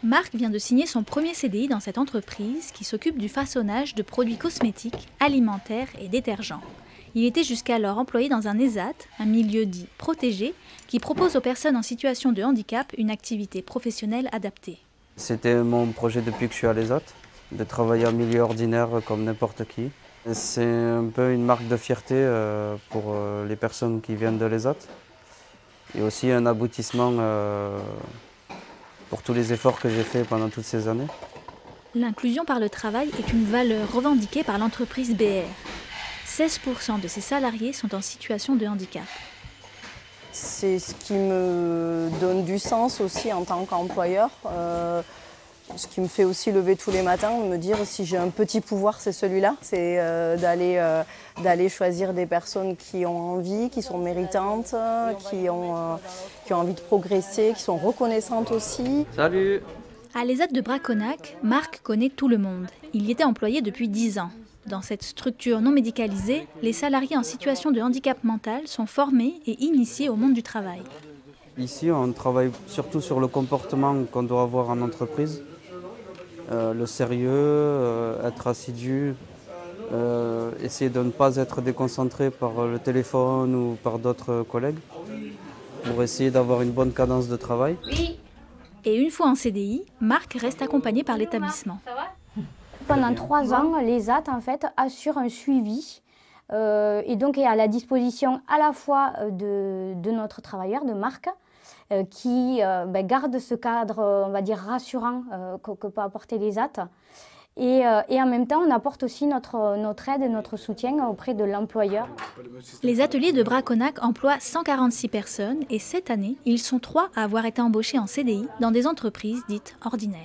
Marc vient de signer son premier CDI dans cette entreprise qui s'occupe du façonnage de produits cosmétiques, alimentaires et détergents. Il était jusqu'alors employé dans un ESAT, un milieu dit protégé, qui propose aux personnes en situation de handicap une activité professionnelle adaptée. C'était mon projet depuis que je suis à l'ESAT, de travailler en milieu ordinaire comme n'importe qui. C'est un peu une marque de fierté pour les personnes qui viennent de l'ESAT et aussi un aboutissement pour tous les efforts que j'ai faits pendant toutes ces années. L'inclusion par le travail est une valeur revendiquée par l'entreprise BR. 16% de ses salariés sont en situation de handicap. C'est ce qui me donne du sens aussi en tant qu'employeur. Ce qui me fait aussi lever tous les matins, me dire si j'ai un petit pouvoir, c'est celui-là. C'est d'aller choisir des personnes qui ont envie, qui sont méritantes, qui ont envie de progresser, qui sont reconnaissantes aussi. Salut! À l'ESAT de Braconnac, Marc connaît tout le monde. Il y était employé depuis 10 ans. Dans cette structure non médicalisée, les salariés en situation de handicap mental sont formés et initiés au monde du travail. Ici, on travaille surtout sur le comportement qu'on doit avoir en entreprise. Le sérieux, être assidu, essayer de ne pas être déconcentré par le téléphone ou par d'autres collègues pour essayer d'avoir une bonne cadence de travail. Oui. Et une fois en CDI, Marc reste accompagné par l'établissement. Pendant 3 ans, l'ESAT en fait, assure un suivi et donc est à la disposition à la fois de notre travailleur, de Marc, qui garde ce cadre, on va dire, rassurant que peut apporter l'ESAT. Et en même temps, on apporte aussi notre aide et notre soutien auprès de l'employeur. Les ateliers de Braconnac emploient 146 personnes et cette année, ils sont 3 à avoir été embauchés en CDI dans des entreprises dites ordinaires.